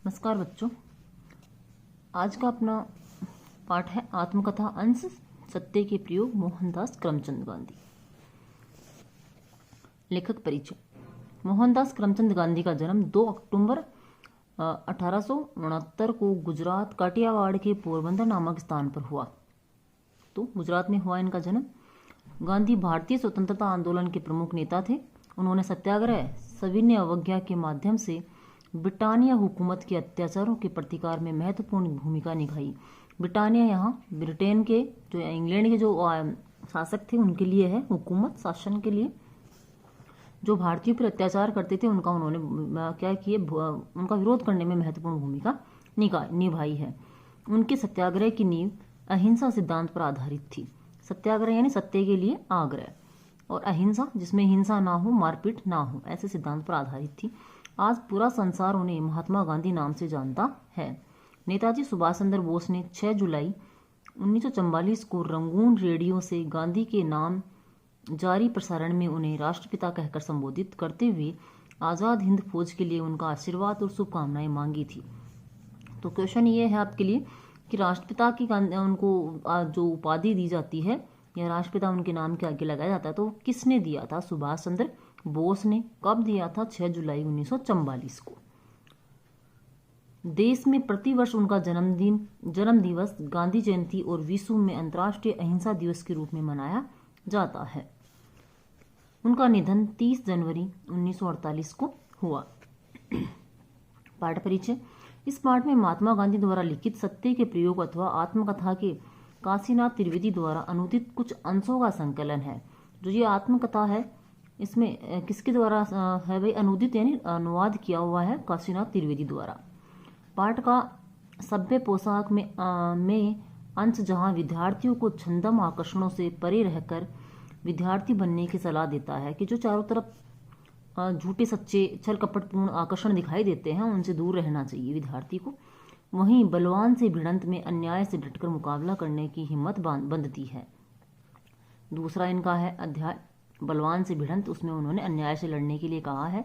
नमस्कार बच्चों। आज का अपना पाठ है आत्मकथा अंश सत्य के प्रयोग मोहनदास करमचंद गांधी। लेखक परिचय। मोहनदास करमचंद गांधी का जन्म 2 अक्टूबर 1869 को गुजरात काठियावाड़ के पोरबंदर नामक स्थान पर हुआ। तो गुजरात में हुआ इनका जन्म। गांधी भारतीय स्वतंत्रता आंदोलन के प्रमुख नेता थे। उन्होंने सत्याग्रह, सविनय अवज्ञा के माध्यम से ब्रिटानिया हुकूमत के अत्याचारों के प्रतिकार में महत्वपूर्ण भूमिका निभाई। ब्रिटानिया यहाँ ब्रिटेन के जो इंग्लैंड के जो शासक थे उनके लिए है, हुकूमत शासन के लिए। जो भारतीयों पर अत्याचार करते थे उनका उन्होंने क्या किए, उनका विरोध करने में महत्वपूर्ण भूमिका निभाई है। उनके सत्याग्रह की नींव अहिंसा सिद्धांत पर आधारित थी। सत्याग्रह यानी सत्य के लिए आग्रह, और अहिंसा जिसमें हिंसा ना हो, मारपीट ना हो, ऐसे सिद्धांत पर आधारित थी। आज पूरा संसार उन्हें महात्मा गांधी नाम से जानता है। नेताजी सुभाष चंद्र बोस ने 6 जुलाई 1944 को रंगून रेडियो से गांधी के नाम जारी प्रसारण में उन्हें राष्ट्रपिता कहकर संबोधित करते हुए आज़ाद हिंद फौज के लिए उनका आशीर्वाद और शुभकामनाएं मांगी थी। तो क्वेश्चन ये है आपके लिए कि राष्ट्रपिता की उनको जो उपाधि दी जाती है या राष्ट्रपिता उनके नाम के आगे लगाया जाता है, तो किसने दिया था? सुभाष चंद्र बोस ने। कब दिया था? 6 जुलाई 1944 को। देश में प्रतिवर्ष उनका जन्म दिवस गांधी जयंती और विश्व में अंतर्राष्ट्रीय अहिंसा दिवस के रूप में मनाया जाता है। उनका निधन 30 जनवरी 1948 को हुआ। पाठ परिचय। इस पाठ में महात्मा गांधी द्वारा लिखित सत्य के प्रयोग अथवा आत्मकथा के काशीनाथ त्रिवेदी द्वारा अनुदित कुछ अंशों का संकलन है। जो ये आत्मकथा है इसमें किसके द्वारा है भाई? अनुदित यानी अनुवाद किया हुआ है काशीनाथ त्रिवेदी द्वारा। पाठ का सभ्य पोशाक में अंश जहां विद्यार्थियों को छंदम आकर्षणों से परे रहकर विद्यार्थी बनने की सलाह देता है कि जो चारों तरफ झूठे सच्चे छल कपटपूर्ण आकर्षण दिखाई देते हैं उनसे दूर रहना चाहिए विद्यार्थी को। वहीं बलवान से भिड़ंत में अन्याय से डटकर मुकाबला करने की हिम्मत बंधती है। दूसरा इनका है अध्याय बलवान से भिड़ंत। उसमें उन्होंने अन्याय से लड़ने के लिए कहा है।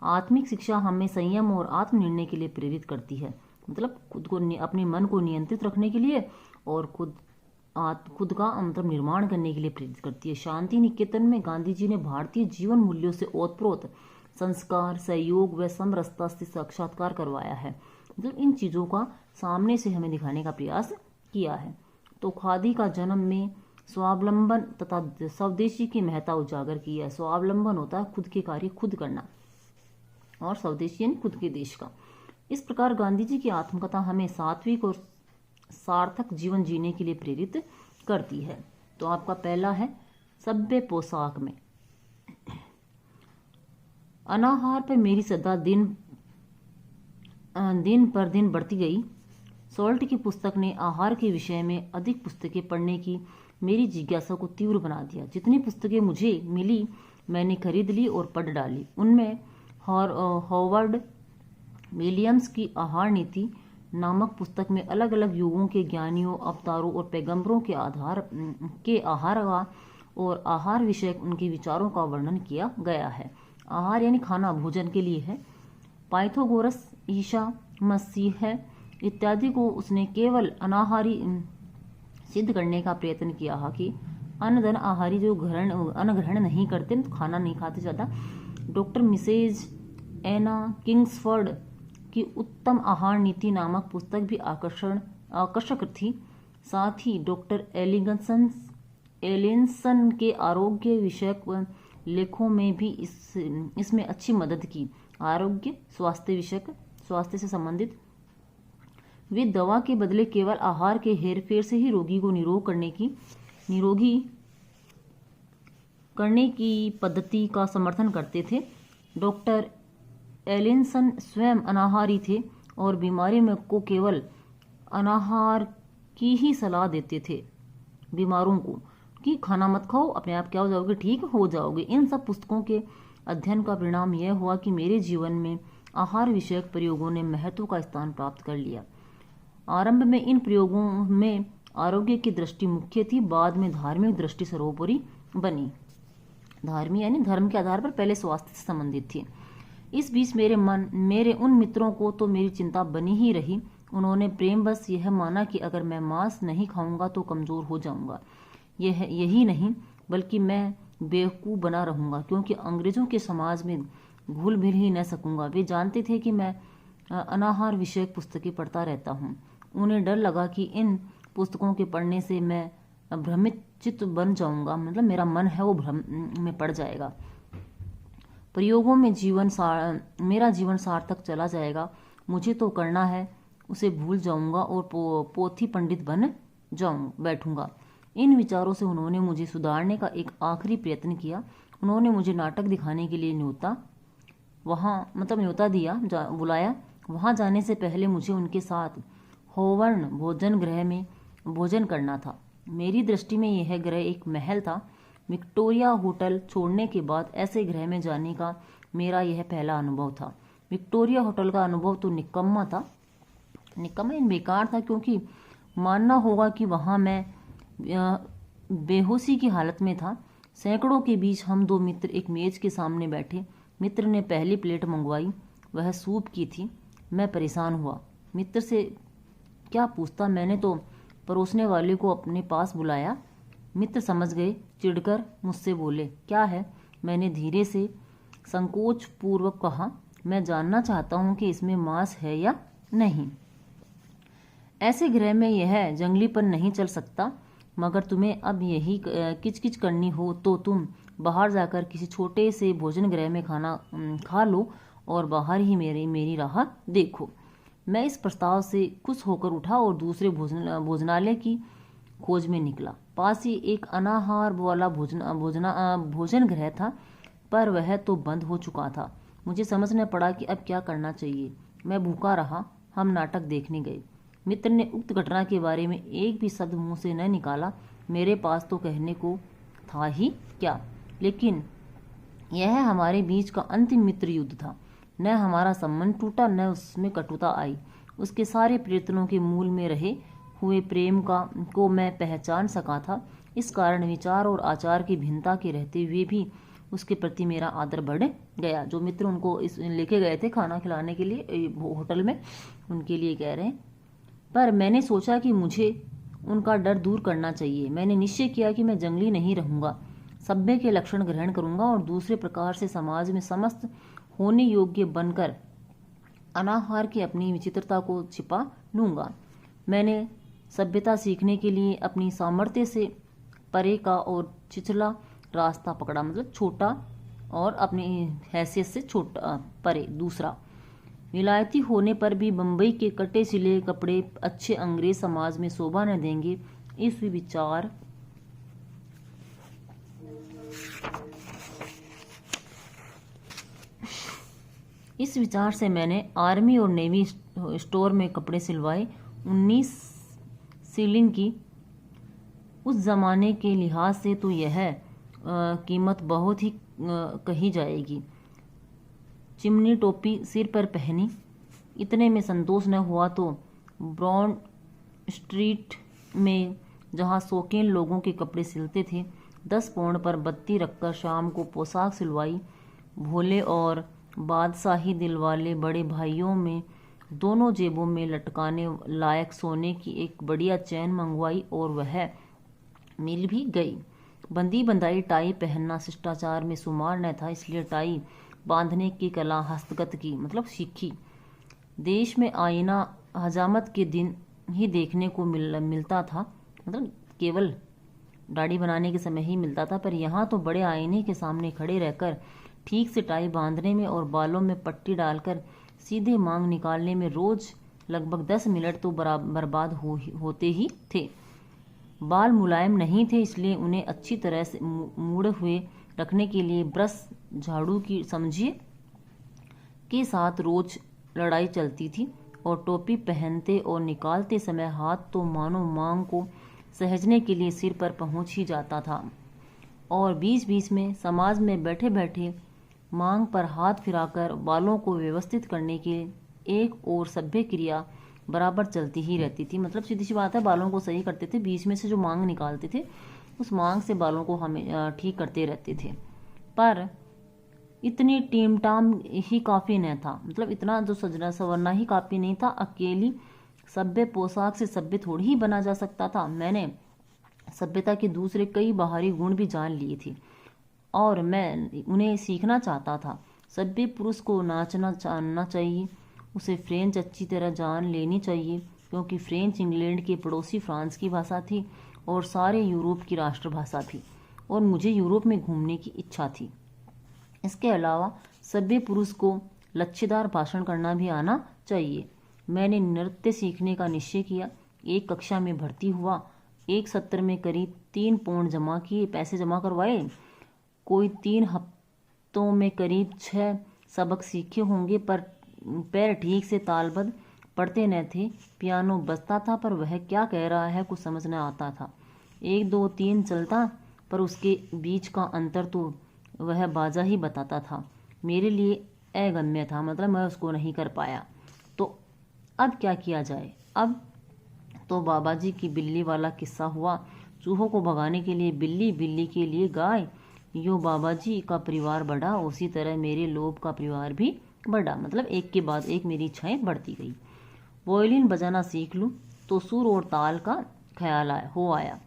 आत्मिक शिक्षा हमें संयम और आत्मनिर्णय के लिए प्रेरित करती है, मतलब खुद को अपने मन को नियंत्रित रखने के लिए और खुद का मतलब निर्माण करने के लिए प्रेरित करती है। शांति निकेतन में गांधी जी ने भारतीय जीवन मूल्यों से ओतप्रोत संस्कार, सहयोग व समरसता से साक्षात्कार करवाया है। मतलब इन चीज़ों का सामने से हमें दिखाने का प्रयास किया है। तो खादी का जन्म में स्वावलंबन तथा स्वदेशी की महत्ता उजागर की है। स्वावलंबन होता है खुद के कार्य खुद करना, और स्वदेशी यानी खुद के देश का। इस प्रकार गांधी जी की आत्मकथा हमें सात्विक और सार्थक जीवन जीने के लिए प्रेरित करती है। तो आपका पहला है सभ्य पोशाक में। अनाहार पर मेरी श्रद्धा दिन पर दिन बढ़ती गई। सॉल्ट की पुस्तक ने आहार के विषय में अधिक पुस्तकें पढ़ने की मेरी जिज्ञासा को तीव्र बना दिया। जितनी पुस्तकें मुझे मिली मैंने खरीद ली और पढ़ डाली। उनमें हॉवर्ड विलियम्स की आहार नीति नामक पुस्तक में अलग अलग युगों के ज्ञानियों, अवतारों और पैगंबरों के आहार का और आहार विषयक उनके विचारों का वर्णन किया गया है। आहार यानी खाना भोजन के लिए है। पाइथागोरस, ईसा मसीह इत्यादि को उसने केवल अनाहारी सिद्ध करने का प्रयत्न किया है कि अन्नधन आहारी जो अन्न ग्रहण नहीं करते, तो खाना नहीं खाते ज़्यादा। डॉक्टर मिसेज एना किंग्सफोर्ड की उत्तम आहार नीति नामक पुस्तक भी आकर्षक थी। साथ ही डॉक्टर एलिंसन के आरोग्य विषयक लेखों में भी इसमें अच्छी मदद की। आरोग्य स्वास्थ्य से संबंधित वे दवा के बदले केवल आहार के हेरफेर से ही रोगी को निरोगी करने की पद्धति का समर्थन करते थे। डॉक्टर एलिंसन स्वयं अनाहारी थे और बीमारी में को केवल अनाहार की ही सलाह देते थे बीमारों को कि खाना मत खाओ, अपने आप क्या हो जाओगे, ठीक हो जाओगे। इन सब पुस्तकों के अध्ययन का परिणाम यह हुआ कि मेरे जीवन में आहार विषयक प्रयोगों ने महत्व का स्थान प्राप्त कर लिया। आरंभ में इन प्रयोगों में आरोग्य की दृष्टि मुख्य थी, बाद में धार्मिक दृष्टि सर्वोपरि बनी। धार्मिक यानी धर्म के आधार पर पहले स्वास्थ्य से संबंधित थी। इस बीच मेरे उन मित्रों को तो मेरी चिंता बनी ही रही। उन्होंने प्रेम बस यह माना कि अगर मैं मांस नहीं खाऊंगा तो कमजोर हो जाऊंगा। यही नहीं बल्कि मैं बेवकूफ़ बना रहूंगा, क्योंकि अंग्रेजों के समाज में घुल मिल ही न सकूंगा। वे जानते थे कि मैं अनाहार विषयक पुस्तकें पढ़ता रहता हूँ। उन्हें डर लगा कि इन पुस्तकों के पढ़ने से मैं भ्रमित चित्त बन जाऊंगा, मतलब मेरा मन है वो भ्रम में पड़ जाएगा। प्रयोगों में मेरा जीवन सार्थक चला जाएगा। मुझे तो करना है, उसे भूल जाऊंगा और पोथी पंडित बन बैठूंगा। इन विचारों से उन्होंने मुझे सुधारने का एक आखिरी प्रयत्न किया। उन्होंने मुझे नाटक दिखाने के लिए न्योता दिया, बुलाया। वहां जाने से पहले मुझे उनके साथ होवर्न भोजन गृह में भोजन करना था। मेरी दृष्टि में यह गृह एक महल था। विक्टोरिया होटल छोड़ने के बाद ऐसे गृह में जाने का मेरा यह पहला अनुभव था। विक्टोरिया होटल का अनुभव तो निकम्मा बेकार था, क्योंकि मानना होगा कि वहां मैं बेहोशी की हालत में था। सैकड़ों के बीच हम दो मित्र एक मेज के सामने बैठे। मित्र ने पहली प्लेट मंगवाई, वह सूप की थी। मैं परेशान हुआ, मित्र से क्या पूछता। मैंने तो परोसने वाले को अपने पास बुलाया। मित्र समझ गए, चिढ़कर मुझसे बोले, क्या है? मैंने धीरे से संकोच पूर्वक कहा, मैं जानना चाहता हूं कि इसमें मांस है या नहीं। ऐसे गृह में यह जंगलीपन नहीं चल सकता। मगर तुम्हें अब यही किचकिच करनी हो तो तुम बाहर जाकर किसी छोटे से भोजन गृह में खाना खा लो और बाहर ही मेरी राह देखो। मैं इस प्रस्ताव से खुश होकर उठा और दूसरे भोजनालय की खोज में निकला। पास ही एक अनाहार वाला भोजन गृह था, पर वह तो बंद हो चुका था। मुझे समझना पड़ा कि अब क्या करना चाहिए। मैं भूखा रहा। हम नाटक देखने गए। मित्र ने उक्त घटना के बारे में एक भी शब्द मुंह से न निकाला। मेरे पास तो कहने को था ही क्या, लेकिन यह हमारे बीच का अंतिम मित्र युद्ध था। न हमारा संबंध टूटा, न उसमें कटुता आई। उसके सारे प्रयत्नों के मूल में रहे हुए प्रेम को मैं पहचान सका था। इस कारण विचार और आचार की भिन्नता के रहते हुए भी उसके प्रति मेरा आदर बढ़ गया। जो मित्र उनको लेके गए थे खाना खिलाने के लिए होटल में, उनके लिए कह रहे हैं। पर मैंने सोचा कि मुझे उनका डर दूर करना चाहिए। मैंने निश्चय किया कि मैं जंगली नहीं रहूंगा, सभ्य के लक्षण ग्रहण करूंगा और दूसरे प्रकार से समाज में समस्त होने योग्य बनकर अनाहार की अपनी विचित्रता को छिपा लूंगा। मैंने सभ्यता सीखने के लिए अपनी सामर्थ्य से परे का और छिछला रास्ता पकड़ा, मतलब छोटा और अपनी हैसियत से छोटा परे। दूसरा, विलायती होने पर भी बंबई के कटे सिले कपड़े अच्छे अंग्रेज समाज में शोभा न देंगे। इस विचार से मैंने आर्मी और नेवी स्टोर में कपड़े सिलवाए। 19 सीलिंग की उस जमाने के लिहाज से तो यह कीमत बहुत ही कही जाएगी। चिमनी टोपी सिर पर पहनी। इतने में संतोष न हुआ तो ब्रॉड स्ट्रीट में, जहां शौकीन लोगों के कपड़े सिलते थे, 10 पाउंड पर बत्ती रखकर शाम को पोशाक सिलवाई। भोले और बादशाही दिल वाले बड़े भाइयों में दोनों जेबों में लटकाने लायक सोने की एक बढ़िया चैन मंगवाई और वह मिल भी गई। बंदी बंधाई टाई पहनना शिष्टाचार में शुमार न था, इसलिए टाई बांधने की कला हस्तगत की, मतलब सीखी। देश में आईना हजामत के दिन ही देखने को मिलता था, मतलब केवल दाढ़ी बनाने के समय ही मिलता था। पर यहाँ तो बड़े आईने के सामने खड़े रहकर ठीक से टाई बांधने में और बालों में पट्टी डालकर सीधे मांग निकालने में रोज लगभग 10 मिनट तो बर्बाद होते ही थे। बाल मुलायम नहीं थे, इसलिए उन्हें अच्छी तरह से मुड़े हुए रखने के लिए ब्रश, झाड़ू की समझिए के साथ रोज लड़ाई चलती थी। और टोपी पहनते और निकालते समय हाथ तो मानो मांग को सहजने के लिए सिर पर पहुंच ही जाता था। और बीच बीच में समाज में बैठे बैठे मांग पर हाथ फिराकर बालों को व्यवस्थित करने की एक और सभ्य क्रिया बराबर चलती ही रहती थी। मतलब सीधी सी बात है, बालों को सही करते थे, बीच में से जो मांग निकालते थे उस मांग से बालों को हमें ठीक करते रहते थे। पर इतनी टीमटाम ही काफ़ी न था, मतलब इतना जो सजना संवरना ही काफ़ी नहीं था। अकेली सभ्य पोशाक से सभ्य थोड़ी ही बना जा सकता था। मैंने सभ्यता के दूसरे कई बाहरी गुण भी जान लिए थे और मैं उन्हें सीखना चाहता था। सभ्य पुरुष को नाचना जानना चाहिए, उसे फ्रेंच अच्छी तरह जान लेनी चाहिए, क्योंकि फ्रेंच इंग्लैंड के पड़ोसी फ्रांस की भाषा थी और सारे यूरोप की राष्ट्रभाषा थी, और मुझे यूरोप में घूमने की इच्छा थी। इसके अलावा सभ्य पुरुष को लच्छेदार भाषण करना भी आना चाहिए। मैंने नृत्य सीखने का निश्चय किया। एक कक्षा में भर्ती हुआ। एक सत्र में करीब 3 पाउंड जमा किए, पैसे जमा करवाए। कोई 3 हफ्तों में करीब 6 सबक सीखे होंगे, पर पैर ठीक से तालबद्ध पढ़ते न थे। पियानो बजता था, पर वह क्या कह रहा है कुछ समझ न आता था। 1 2 3 चलता, पर उसके बीच का अंतर तो वह बाजा ही बताता था। मेरे लिए अगम्य था, मतलब मैं उसको नहीं कर पाया। तो अब क्या किया जाए? अब तो बाबा जी की बिल्ली वाला किस्सा हुआ। चूहों को भगाने के लिए बिल्ली, बिल्ली के लिए गाय। यो बाबा जी का परिवार बढ़ा, उसी तरह मेरे लोभ का परिवार भी बढ़ा। मतलब एक के बाद एक मेरी इच्छाएं बढ़ती गई। वायलिन बजाना सीख लूं तो सुर और ताल का ख्याल आया।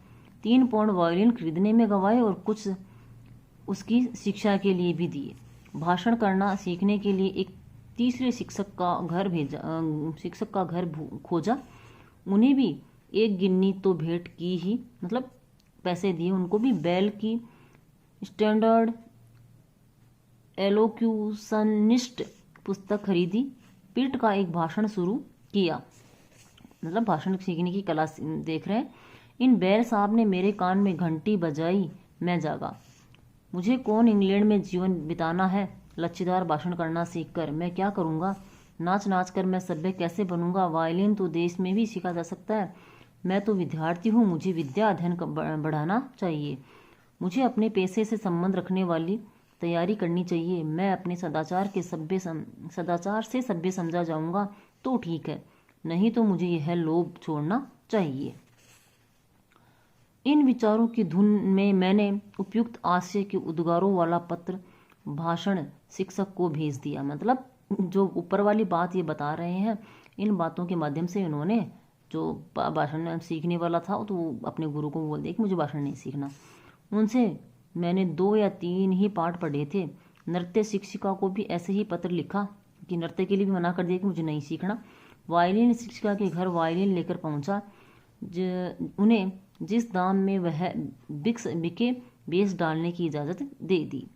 3 पाउंड वायलिन खरीदने में गवाए और कुछ उसकी शिक्षा के लिए भी दिए। भाषण करना सीखने के लिए एक तीसरे शिक्षक का घर खोजा। उन्हें भी एक गिन्नी तो भेंट की ही, मतलब पैसे दिए उनको भी। बैल की स्टैंडर्ड एलोक्यूशनिस्ट पुस्तक खरीदी। पिट का एक भाषण शुरू किया, मतलब भाषण सीखने की कला देख रहे हैं। इन बैल साहब ने मेरे कान में घंटी बजाई। मैं जागा। मुझे कौन इंग्लैंड में जीवन बिताना है? लच्छेदार भाषण करना सीखकर मैं क्या करूँगा? नाच नाच कर मैं सभ्य कैसे बनूंगा? वायलिन तो देश में भी सीखा जा सकता है। मैं तो विद्यार्थी हूँ, मुझे विद्या अध्ययन बढ़ाना चाहिए। मुझे अपने पेशे से संबंध रखने वाली तैयारी करनी चाहिए। मैं अपने सदाचार से सभ्य समझा जाऊंगा तो ठीक है, नहीं तो मुझे यह लोभ छोड़ना चाहिए। इन विचारों की धुन में मैंने उपयुक्त आशय के उद्गारों वाला पत्र भाषण शिक्षक को भेज दिया। मतलब जो ऊपर वाली बात ये बता रहे हैं, इन बातों के माध्यम से इन्होंने जो भाषण सीखने वाला था तो अपने गुरु को बोल दिया कि मुझे भाषण नहीं सीखना। उनसे मैंने 2 या 3 ही पाठ पढ़े थे। नृत्य शिक्षिका को भी ऐसे ही पत्र लिखा कि नृत्य के लिए भी मना कर दिया कि मुझे नहीं सीखना। वायलिन शिक्षिका के घर वायलिन लेकर पहुंचा। उन्हें जिस दाम में वह बिके बेच डालने की इजाज़त दे दी।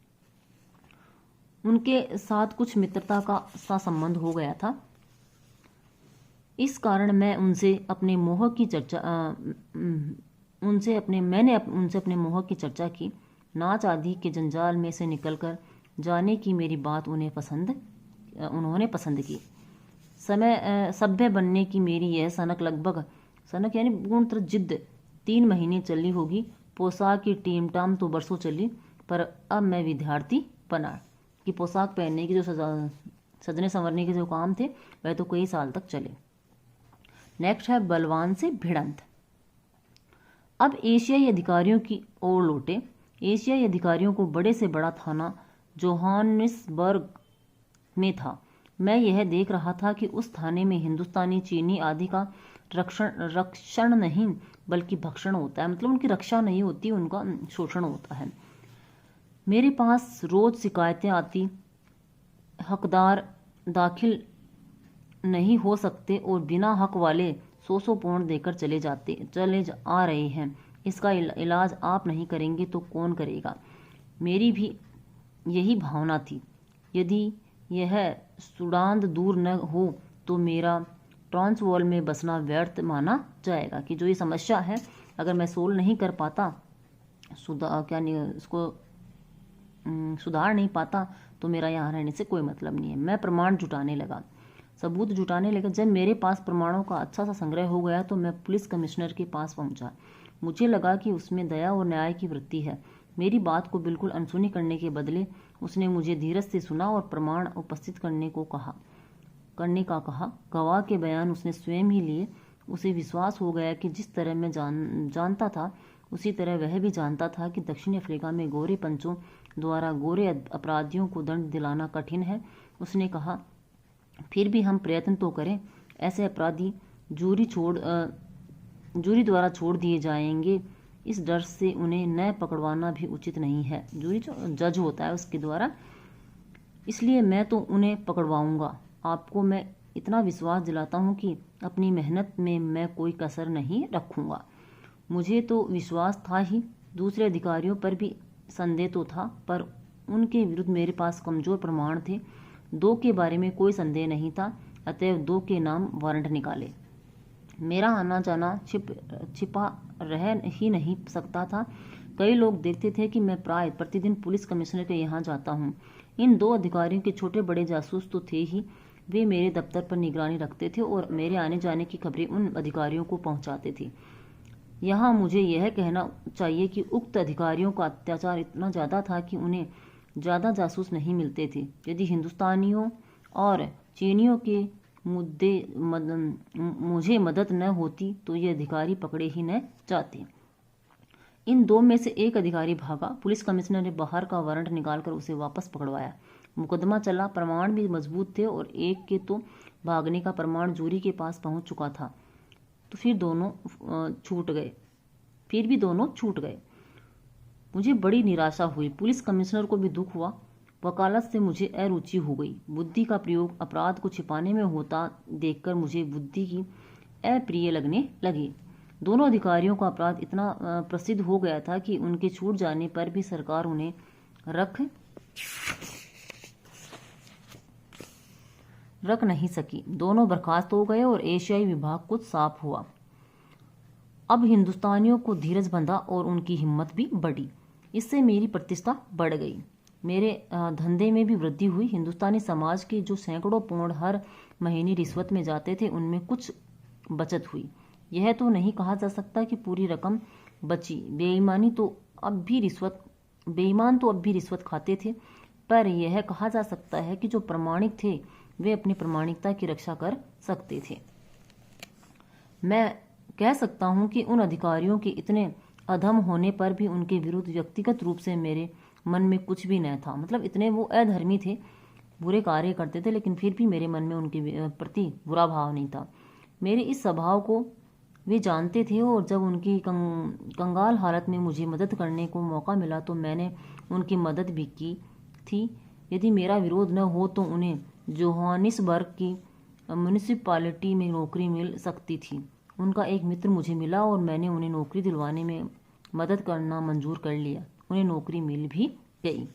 उनके साथ कुछ मित्रता का सा संबंध हो गया था। इस कारण मैं उनसे अपने मोह की चर्चा की। नाच आदि के जंजाल में से निकलकर जाने की मेरी बात उन्होंने पसंद की। सभ्य बनने की मेरी यह सनक यानी पूर्ण जिद्द 3 महीने चली होगी। पोशाक की टीमटाम तो बरसों चली, पर अब मैं विद्यार्थी बना कि पोशाक पहनने की जो सजने संवरने के जो काम थे वह तो कई साल तक चले। नेक्स्ट है बलवान से भिड़ंत। अब एशियाई अधिकारियों की ओर लौटे। एशियाई अधिकारियों को बड़े से बड़ा थाना जोहानिसबर्ग में था। मैं यह देख रहा था कि उस थाने में हिंदुस्तानी, चीनी आदि का रक्षण नहीं बल्कि भक्षण होता है। मतलब उनकी रक्षा नहीं होती, उनका शोषण होता है। मेरे पास रोज शिकायतें आती, हकदार दाखिल नहीं हो सकते और बिना हक वाले 100 पाउंड देकर चले आ रहे हैं। इसका इलाज आप नहीं करेंगे तो कौन करेगा? मेरी भी यही भावना थी। यदि यह सुडान दूर न हो तो मेरा ट्रांसवाल में बसना व्यर्थ माना जाएगा। कि जो ये समस्या है, अगर मैं सोल्व नहीं कर पाता, सुधार नहीं पाता, तो मेरा यहाँ रहने से कोई मतलब नहीं है। मैं प्रमाण जुटाने लगा, सबूत जुटाने लगा। जब मेरे पास प्रमाणों का अच्छा सा संग्रह हो गया तो मैं पुलिस कमिश्नर के पास पहुंचा। मुझे लगा कि उसमें दया और न्याय की वृत्ति है। मेरी बात को बिल्कुल अनसुनी करने के बदले उसने मुझे धीरज से सुना और प्रमाण उपस्थित करने का कहा। गवाह के बयान उसने स्वयं ही लिए। उसे विश्वास हो गया कि जिस तरह मैं जानता था उसी तरह वह भी जानता था कि दक्षिण अफ्रीका में गोरे पंचों द्वारा गोरे अपराधियों को दंड दिलाना कठिन है। उसने कहा, फिर भी हम प्रयत्न तो करें। ऐसे अपराधी जूरी द्वारा छोड़ दिए जाएंगे। इस डर से उन्हें न पकड़वाना भी उचित नहीं है। जूरी जो जज होता है उसके द्वारा, इसलिए मैं तो उन्हें पकड़वाऊंगा। आपको मैं इतना विश्वास दिलाता हूँ कि अपनी मेहनत में मैं कोई कसर नहीं रखूंगा। मुझे तो विश्वास था ही, दूसरे अधिकारियों पर भी संदेह तो था, पर उनके विरुद्ध मेरे पास कमजोर प्रमाण थे। 2 के बारे में कोई संदेह नहीं था, अतएव 2 के नाम वारंट निकाले। मेरा आना जाना छिपा रह ही नहीं सकता था। कई लोग देखते थे कि मैं प्राय प्रतिदिन पुलिस कमिश्नर के यहाँ जाता हूँ। इन 2 अधिकारियों के छोटे बड़े जासूस तो थे ही, वे मेरे दफ्तर पर निगरानी रखते थे और मेरे आने जाने की खबरें उन अधिकारियों को पहुँचाते थे। यहाँ मुझे यह कहना चाहिए कि उक्त अधिकारियों का अत्याचार इतना ज़्यादा था कि उन्हें ज़्यादा जासूस नहीं मिलते थे। यदि हिंदुस्तानियों और चीनियों के मुझे मदद न होती तो ये अधिकारी पकड़े ही न जाते। इन 2 में से एक अधिकारी भागा। पुलिस कमिश्नर ने बाहर का वारंट निकालकर उसे वापस पकड़वाया। मुकदमा चला, प्रमाण भी मजबूत थे और एक के तो भागने का प्रमाण जूरी के पास पहुंच चुका था। तो फिर भी दोनों छूट गए। मुझे बड़ी निराशा हुई। पुलिस कमिश्नर को भी दुख हुआ। वकालत से मुझे अरुचि हो गई। बुद्धि का प्रयोग अपराध को छिपाने में होता देखकर मुझे बुद्धि की अप्रिय लगने लगी। दोनों अधिकारियों का अपराध इतना प्रसिद्ध हो गया था कि उनके छूट जाने पर भी सरकार उन्हें रख नहीं सकी। दोनों बर्खास्त हो गए और एशियाई विभाग कुछ साफ हुआ। अब हिंदुस्तानियों को धीरज बंधा और उनकी हिम्मत भी बढ़ी। इससे मेरी प्रतिष्ठा बढ़ गई। मेरे धंधे में भी वृद्धि हुई। हिंदुस्तानी समाज के जो सैकड़ों पाउंड हर महीने रिश्वत में जाते थे, उनमें कुछ बचत हुई। यह तो नहीं कहा जा सकता कि पूरी रकम बची। बेईमान तो अब भी रिश्वत खाते थे, पर यह कहा जा सकता है कि जो प्रामाणिक थे वे अपनी प्रामाणिकता की रक्षा कर सकते थे। मैं कह सकता हूं कि उन अधिकारियों के इतने अधम होने पर भी उनके विरुद्ध व्यक्तिगत रूप से मेरे मन में कुछ भी न था। मतलब इतने वो अधर्मी थे, बुरे कार्य करते थे, लेकिन फिर भी मेरे मन में उनके प्रति बुरा भाव नहीं था। मेरे इस स्वभाव को वे जानते थे और जब उनकी कंगाल हालत में मुझे मदद करने को मौका मिला तो मैंने उनकी मदद भी की थी। यदि मेरा विरोध न हो तो उन्हें जोहानिसबर्ग की म्यूनिसिपैलिटी में नौकरी मिल सकती थी। उनका एक मित्र मुझे मिला और मैंने उन्हें नौकरी दिलवाने में मदद करना मंजूर कर लिया। उन्हें नौकरी मिल भी गई।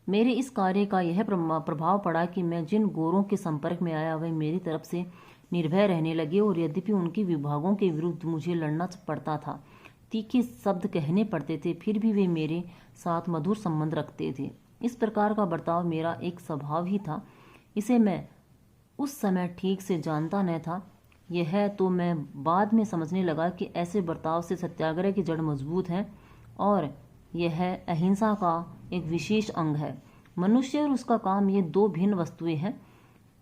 मेरे इस कार्य का यह प्रभाव पड़ा कि मैं जिन गोरों के संपर्क में आया वे मेरी तरफ से निर्भय रहने लगे और यद्यपि उनके विभागों के विरुद्ध मुझे लड़ना पड़ता था, तीखे शब्द कहने पड़ते थे, फिर भी वे मेरे साथ मधुर संबंध रखते थे। इस प्रकार का बर्ताव मेरा एक स्वभाव ही था। इसे मैं उस समय ठीक से जानता न था। यह तो मैं बाद में समझने लगा कि ऐसे बर्ताव से सत्याग्रह की जड़ मजबूत है और यह अहिंसा का एक विशेष अंग है। मनुष्य और उसका काम ये 2 भिन्न वस्तुएं हैं।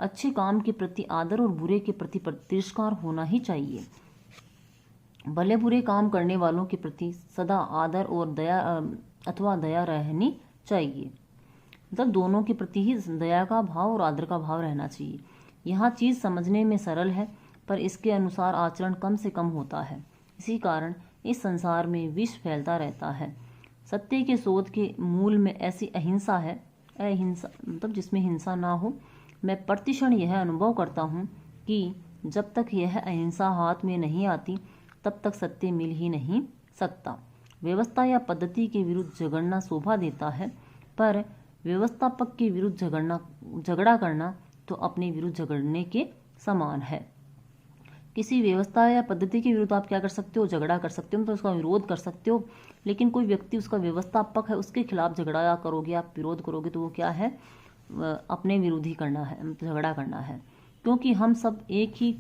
अच्छे काम के प्रति आदर और बुरे के प्रति तिरस्कार होना ही चाहिए। भले बुरे काम करने वालों के प्रति सदा आदर और दया रहनी चाहिए। मतलब दोनों के प्रति ही दया का भाव और आदर का भाव रहना चाहिए। यहाँ चीज़ समझने में सरल है, पर इसके अनुसार आचरण कम से कम होता है। इसी कारण इस संसार में विष फैलता रहता है। सत्य के शोध के मूल में ऐसी अहिंसा है, अहिंसा मतलब जिसमें हिंसा ना हो। मैं प्रतिक्षण यह अनुभव करता हूँ कि जब तक यह अहिंसा हाथ में नहीं आती तब तक सत्य मिल ही नहीं सकता। व्यवस्था या पद्धति के विरुद्ध झगड़ना शोभा देता है, पर व्यवस्थापक के विरुद्ध झगड़ा करना तो अपने विरुद्ध झगड़ने के समान है। किसी व्यवस्था या पद्धति के विरुद्ध आप क्या कर सकते हो? झगड़ा कर सकते हो, तो उसका विरोध कर सकते हो। लेकिन कोई व्यक्ति उसका व्यवस्थापक है, उसके खिलाफ झगड़ा करोगे, आप विरोध करोगे, तो वो क्या है? अपने विरोधी करना है, झगड़ा करना है। क्योंकि हम सब एक ही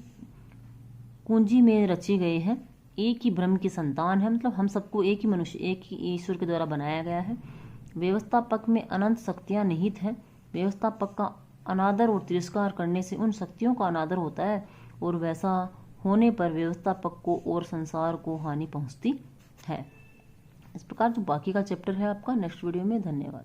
कुंजी में रचे गए हैं, एक ही ब्रह्म की संतान है। मतलब हम सबको एक ही मनुष्य, एक ही ईश्वर के द्वारा बनाया गया है। व्यवस्थापक में अनंत शक्तियां निहित हैं। व्यवस्थापक का अनादर और तिरस्कार करने से उन शक्तियों का अनादर होता है और वैसा होने पर व्यवस्थापक को और संसार को हानि पहुंचती है। इस प्रकार जो बाकी का चैप्टर है आपका नेक्स्ट वीडियो में। धन्यवाद।